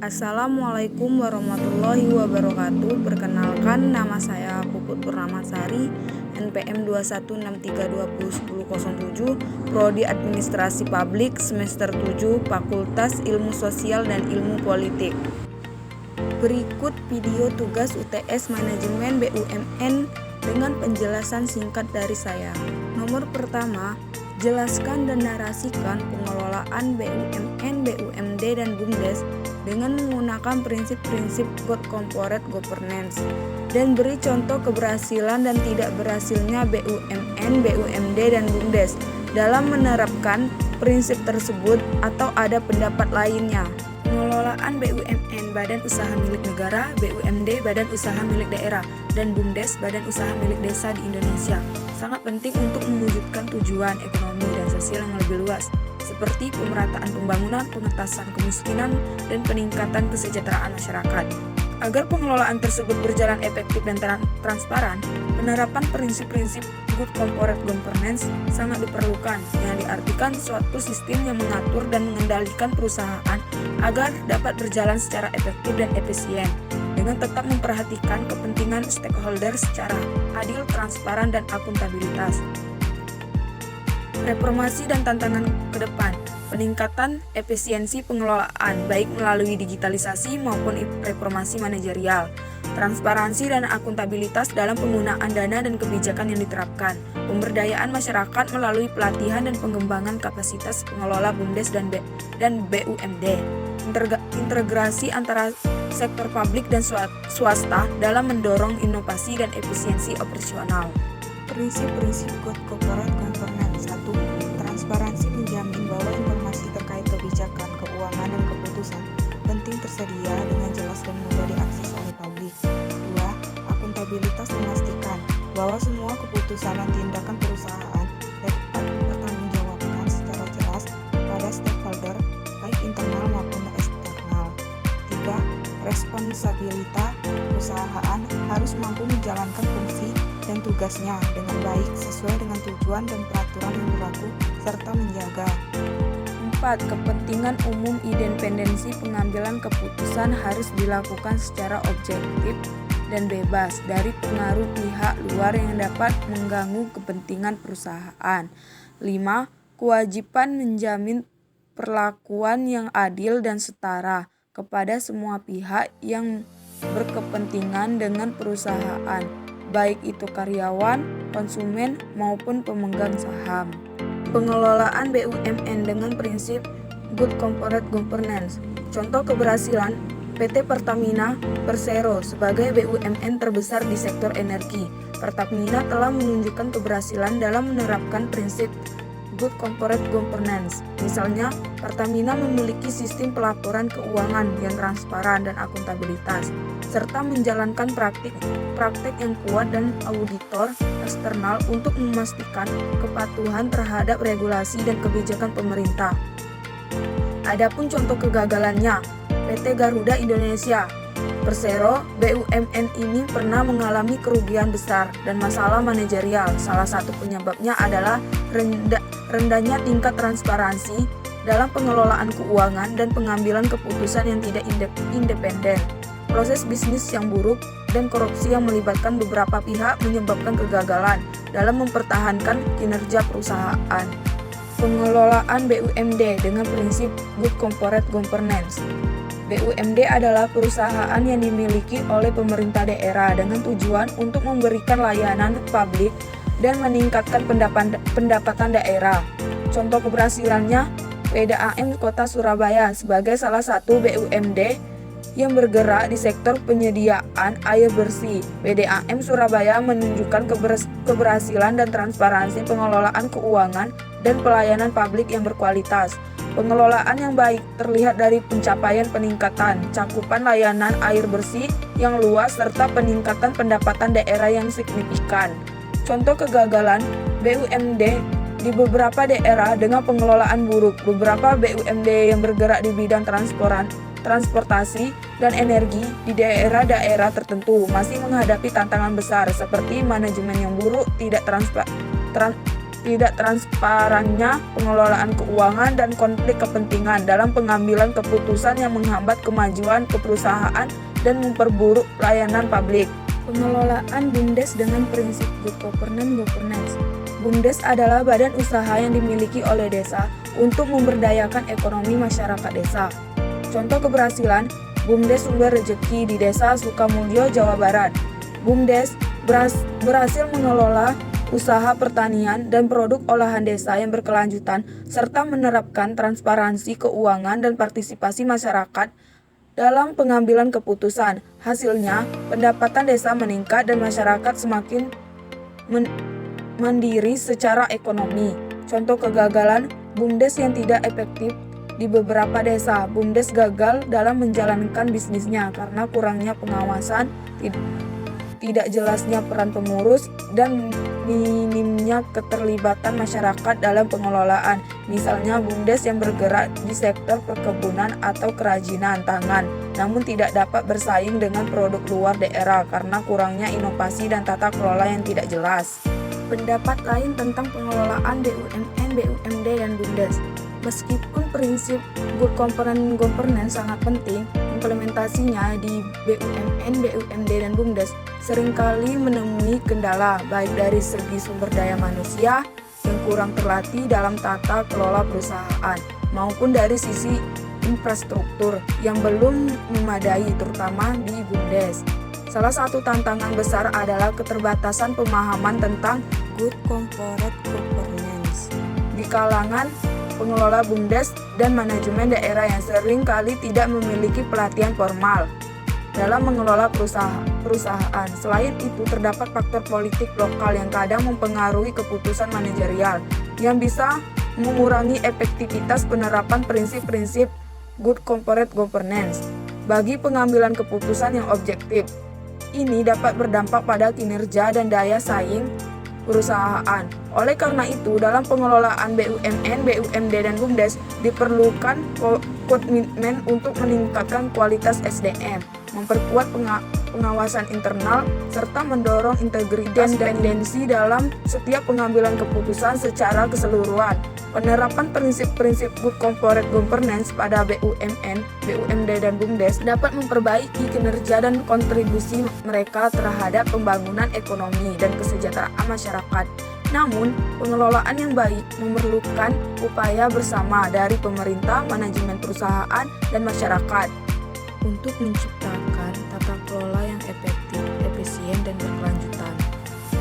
Assalamualaikum warahmatullahi wabarakatuh. Perkenalkan, nama saya Puput Purnamasari, NPM 216321007, Prodi Administrasi Publik, semester 7, Fakultas Ilmu Sosial dan Ilmu Politik. Berikut video tugas UTS Manajemen BUMN dengan penjelasan singkat dari saya. Nomor pertama, jelaskan dan narasikan pengelolaan BUMN, BUMD, dan BUMDes dengan menggunakan prinsip-prinsip Good Corporate Governance dan beri contoh keberhasilan dan tidak berhasilnya BUMN, BUMD, dan BUMDes dalam menerapkan prinsip tersebut atau ada pendapat lainnya. Pengelolaan BUMN Badan Usaha Milik Negara, BUMD Badan Usaha Milik Daerah, dan BUMDes Badan Usaha Milik Desa di Indonesia sangat penting untuk mewujudkan tujuan ekonomi dan sosial yang lebih luas, seperti pemerataan pembangunan, pengentasan kemiskinan, dan peningkatan kesejahteraan masyarakat. Agar pengelolaan tersebut berjalan efektif dan transparan, penerapan prinsip-prinsip Good Corporate Governance sangat diperlukan, yang diartikan suatu sistem yang mengatur dan mengendalikan perusahaan agar dapat berjalan secara efektif dan efisien, dengan tetap memperhatikan kepentingan stakeholder secara adil, transparan, dan akuntabilitas. Reformasi dan tantangan ke depan. Peningkatan efisiensi pengelolaan baik melalui digitalisasi maupun reformasi manajerial, transparansi dan akuntabilitas dalam penggunaan dana dan kebijakan yang diterapkan, pemberdayaan masyarakat melalui pelatihan dan pengembangan kapasitas pengelola BUMDes dan BUMD, integrasi antara sektor publik dan swasta dalam mendorong inovasi dan efisiensi operasional. Prinsip-prinsip Good Corporate Governance. 1. Transparansi menjamin bahwa informasi terkait kebijakan, keuangan, dan keputusan penting tersedia dengan jelas dan mudah diakses oleh publik. 2. Akuntabilitas memastikan bahwa semua keputusan dan tindakan perusahaan dapat dipertanggungjawabkan secara jelas pada stakeholder, baik internal maupun eksternal. 3. Responsabilitas perusahaan harus mampu menjalankan fungsi dan tugasnya dengan baik sesuai dengan tujuan dan peraturan yang berlaku serta menjaga. 4. Kepentingan umum. Independensi pengambilan keputusan harus dilakukan secara objektif dan bebas dari pengaruh pihak luar yang dapat mengganggu kepentingan perusahaan. 5. Kewajiban menjamin perlakuan yang adil dan setara kepada semua pihak yang berkepentingan dengan perusahaan, baik itu karyawan, konsumen, maupun pemegang saham. Pengelolaan BUMN dengan prinsip Good Corporate Governance. Contoh keberhasilan PT Pertamina Persero sebagai BUMN terbesar di sektor energi. Pertamina telah menunjukkan keberhasilan dalam menerapkan prinsip Good Corporate Governance. Misalnya, Pertamina memiliki sistem pelaporan keuangan yang transparan dan akuntabilitas, serta menjalankan praktik yang kuat dan auditor eksternal untuk memastikan kepatuhan terhadap regulasi dan kebijakan pemerintah. Adapun contoh kegagalannya, PT Garuda Indonesia Persero, BUMN ini pernah mengalami kerugian besar dan masalah manajerial. Salah satu penyebabnya adalah rendahnya tingkat transparansi dalam pengelolaan keuangan dan pengambilan keputusan yang tidak independen. Proses bisnis yang buruk dan korupsi yang melibatkan beberapa pihak menyebabkan kegagalan dalam mempertahankan kinerja perusahaan. Pengelolaan BUMD dengan prinsip Good Corporate Governance. BUMD adalah perusahaan yang dimiliki oleh pemerintah daerah dengan tujuan untuk memberikan layanan publik dan meningkatkan pendapatan daerah. Contoh keberhasilannya, PDAM Kota Surabaya sebagai salah satu BUMD yang bergerak di sektor penyediaan air bersih. PDAM Surabaya menunjukkan keberhasilan dan transparansi pengelolaan keuangan dan pelayanan publik yang berkualitas. Pengelolaan yang baik terlihat dari pencapaian peningkatan cakupan layanan air bersih yang luas serta peningkatan pendapatan daerah yang signifikan. Contoh kegagalan BUMD di beberapa daerah dengan pengelolaan buruk. Beberapa BUMD yang bergerak di bidang transportasi dan energi di daerah-daerah tertentu masih menghadapi tantangan besar seperti manajemen yang buruk, tidak transparannya pengelolaan keuangan dan konflik kepentingan dalam pengambilan keputusan yang menghambat kemajuan perusahaan dan memperburuk pelayanan publik. Pengelolaan BUMDes dengan prinsip good governance. BUMDes adalah badan usaha yang dimiliki oleh desa untuk memberdayakan ekonomi masyarakat desa. Contoh keberhasilan BUMDes Sumber Rejeki di Desa Sukamulyo, Jawa Barat. BUMDes berhasil mengelola usaha pertanian dan produk olahan desa yang berkelanjutan serta menerapkan transparansi keuangan dan partisipasi masyarakat dalam pengambilan keputusan. Hasilnya, pendapatan desa meningkat dan masyarakat semakin mandiri secara ekonomi. Contoh kegagalan BUMDes yang tidak efektif di beberapa desa. BUMDes gagal dalam menjalankan bisnisnya karena kurangnya pengawasan, tidak jelasnya peran pengurus, dan minimnya keterlibatan masyarakat dalam pengelolaan. Misalnya BUMDes yang bergerak di sektor perkebunan atau kerajinan tangan, namun tidak dapat bersaing dengan produk luar daerah karena kurangnya inovasi dan tata kelola yang tidak jelas. Pendapat lain tentang pengelolaan BUMN, BUMD, dan BUMDes. Meskipun prinsip good governance sangat penting, implementasinya di BUMN, BUMD, dan BUMDes seringkali menemui kendala, baik dari segi sumber daya manusia yang kurang terlatih dalam tata kelola perusahaan, maupun dari sisi infrastruktur yang belum memadai, terutama di BUMDes. Salah satu tantangan besar adalah keterbatasan pemahaman tentang good corporate governance di kalangan pengelola BUMDes dan manajemen daerah yang sering kali tidak memiliki pelatihan formal dalam mengelola perusahaan. Selain itu, terdapat faktor politik lokal yang kadang mempengaruhi keputusan manajerial yang bisa mengurangi efektivitas penerapan prinsip-prinsip good corporate governance bagi pengambilan keputusan yang objektif. Ini dapat berdampak pada kinerja dan daya saing perusahaan. Oleh karena itu, dalam pengelolaan BUMN, BUMD, dan BUMDes diperlukan komitmen untuk meningkatkan kualitas SDM, memperkuat pengawasan internal, serta mendorong integritas dan independensi dalam setiap pengambilan keputusan secara keseluruhan. Penerapan prinsip-prinsip good corporate governance pada BUMN, BUMD, dan BUMDes dapat memperbaiki kinerja dan kontribusi mereka terhadap pembangunan ekonomi dan kesejahteraan masyarakat. Namun, pengelolaan yang baik memerlukan upaya bersama dari pemerintah, manajemen perusahaan, dan masyarakat untuk menciptakan tata kelola yang efektif, efisien, dan berkelanjutan.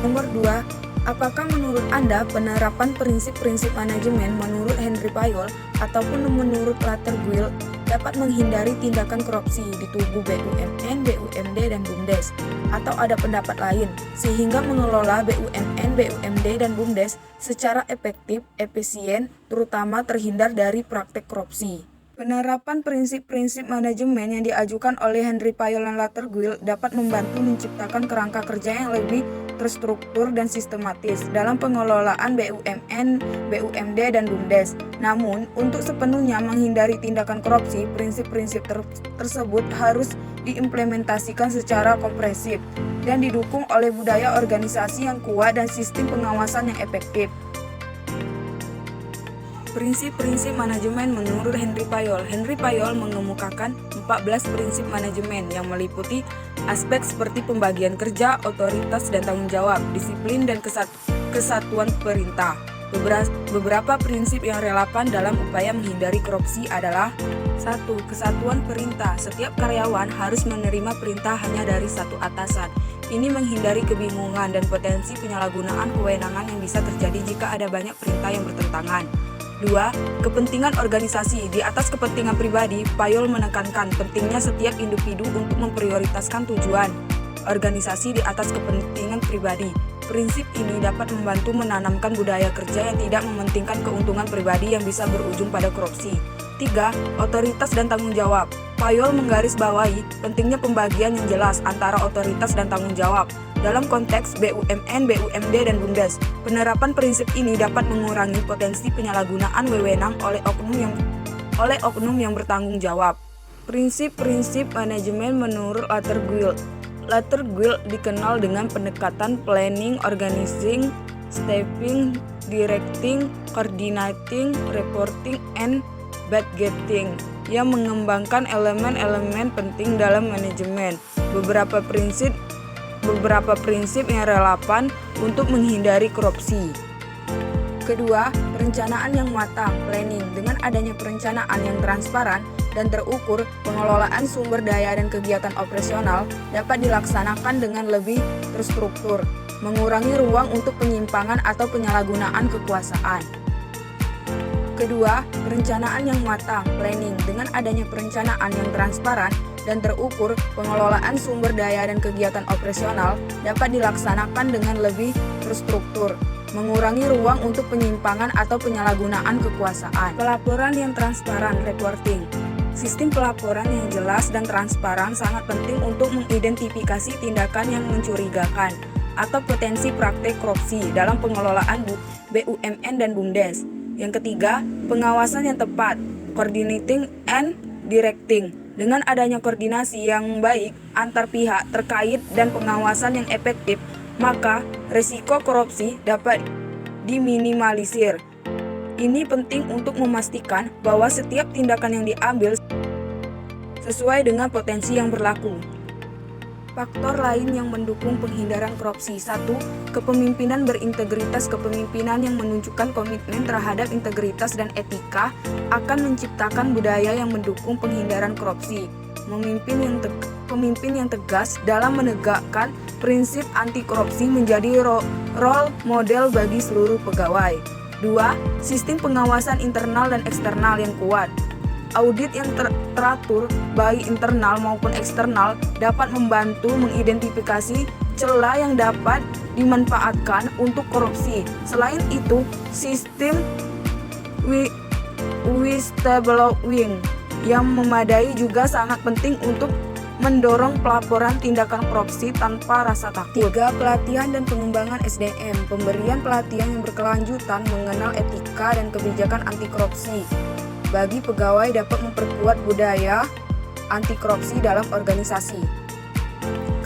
Nomor 2, apakah menurut Anda penerapan prinsip-prinsip manajemen menurut Henry Fayol ataupun menurut Laterguill dapat menghindari tindakan korupsi di tubuh BUMN, BUMD, dan BUMDes? Atau ada pendapat lain sehingga mengelola BUMN, BUMD, dan BUMDes secara efektif, efisien, terutama terhindar dari praktek korupsi? Penerapan prinsip-prinsip manajemen yang diajukan oleh Henry Fayol dan Laterguill dapat membantu menciptakan kerangka kerja yang lebih terstruktur dan sistematis dalam pengelolaan BUMN, BUMD, dan BUMDes. Namun, untuk sepenuhnya menghindari tindakan korupsi, prinsip-prinsip tersebut harus diimplementasikan secara komprehensif dan didukung oleh budaya organisasi yang kuat dan sistem pengawasan yang efektif. Prinsip-prinsip manajemen menurut Henry Fayol. Henry Fayol mengemukakan 14 prinsip manajemen yang meliputi aspek seperti pembagian kerja, otoritas dan tanggung jawab, disiplin, dan kesatuan perintah. Beberapa prinsip yang relevan dalam upaya menghindari korupsi adalah: 1. Kesatuan perintah. Setiap karyawan harus menerima perintah hanya dari satu atasan. Ini menghindari kebingungan dan potensi penyalahgunaan kewenangan yang bisa terjadi jika ada banyak perintah yang bertentangan. 2. Kepentingan organisasi. Di atas kepentingan pribadi, Fayol menekankan pentingnya setiap individu untuk memprioritaskan tujuan organisasi di atas kepentingan pribadi. Prinsip ini dapat membantu menanamkan budaya kerja yang tidak mementingkan keuntungan pribadi yang bisa berujung pada korupsi. 3. Otoritas dan tanggung jawab. Fayol menggarisbawahi pentingnya pembagian yang jelas antara otoritas dan tanggung jawab dalam konteks BUMN, BUMD, dan BUMDes. Penerapan prinsip ini dapat mengurangi potensi penyalahgunaan wewenang oleh oknum yang bertanggung jawab. Prinsip-prinsip manajemen menurut Laterguill. Laterguill dikenal dengan pendekatan planning, organizing, stepping, directing, coordinating, reporting, and budgeting yang mengembangkan elemen-elemen penting dalam manajemen. Beberapa prinsip yang relevan untuk menghindari korupsi. Kedua, perencanaan yang matang, planning. Dengan adanya perencanaan yang transparan dan terukur, pengelolaan sumber daya dan kegiatan operasional dapat dilaksanakan dengan lebih terstruktur, mengurangi ruang untuk penyimpangan atau penyalahgunaan kekuasaan. Kedua, perencanaan yang matang, planning. Dengan adanya perencanaan yang transparan dan terukur, pengelolaan sumber daya dan kegiatan operasional dapat dilaksanakan dengan lebih terstruktur, mengurangi ruang untuk penyimpangan atau penyalahgunaan kekuasaan. Pelaporan yang transparan, reporting. Sistem pelaporan yang jelas dan transparan sangat penting untuk mengidentifikasi tindakan yang mencurigakan atau potensi praktik korupsi dalam pengelolaan BUMN dan BUMDes. Yang ketiga, pengawasan yang tepat, coordinating and directing. Dengan adanya koordinasi yang baik antar pihak terkait dan pengawasan yang efektif, maka risiko korupsi dapat diminimalisir. Ini penting untuk memastikan bahwa setiap tindakan yang diambil sesuai dengan potensi yang berlaku. Faktor lain yang mendukung penghindaran korupsi. 1. Kepemimpinan berintegritas. Kepemimpinan yang menunjukkan komitmen terhadap integritas dan etika akan menciptakan budaya yang mendukung penghindaran korupsi. Pemimpin yang tegas dalam menegakkan prinsip anti korupsi menjadi role model bagi seluruh pegawai. 2. Sistem pengawasan internal dan eksternal yang kuat. Audit yang teratur baik internal maupun eksternal dapat membantu mengidentifikasi celah yang dapat dimanfaatkan untuk korupsi. Selain itu, sistem whistleblowing yang memadai juga sangat penting untuk mendorong pelaporan tindakan korupsi tanpa rasa takut. 3. Pelatihan dan pengembangan SDM. Pemberian pelatihan yang berkelanjutan mengenal etika dan kebijakan anti korupsi bagi pegawai dapat memperkuat budaya anti korupsi dalam organisasi.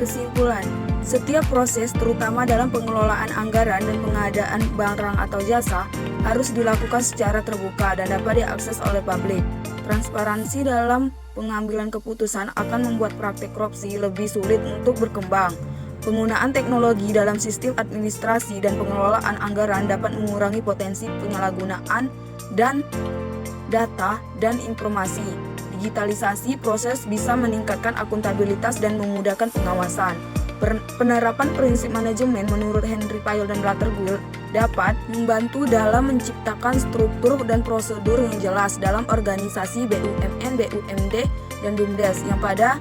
Kesimpulan, setiap proses terutama dalam pengelolaan anggaran dan pengadaan barang atau jasa harus dilakukan secara terbuka dan dapat diakses oleh publik. Transparansi dalam pengambilan keputusan akan membuat praktik korupsi lebih sulit untuk berkembang. Penggunaan teknologi dalam sistem administrasi dan pengelolaan anggaran dapat mengurangi potensi penyalahgunaan dan data dan informasi. Digitalisasi proses bisa meningkatkan akuntabilitas dan memudahkan pengawasan. Penerapan prinsip manajemen menurut Henry Fayol dan Butterfield dapat membantu dalam menciptakan struktur dan prosedur yang jelas dalam organisasi BUMN, BUMD, dan BUMDes yang pada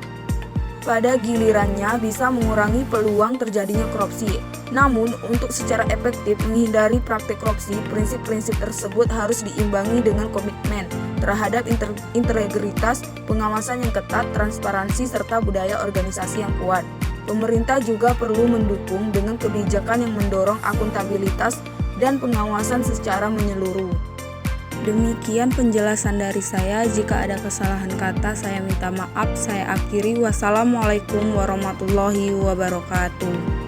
gilirannya bisa mengurangi peluang terjadinya korupsi. Namun, untuk secara efektif menghindari praktik korupsi, prinsip-prinsip tersebut harus diimbangi dengan komitmen terhadap integritas, pengawasan yang ketat, transparansi, serta budaya organisasi yang kuat. Pemerintah juga perlu mendukung dengan kebijakan yang mendorong akuntabilitas dan pengawasan secara menyeluruh. Demikian penjelasan dari saya. Jika ada kesalahan kata, saya minta maaf. Saya akhiri. Wassalamualaikum warahmatullahi wabarakatuh.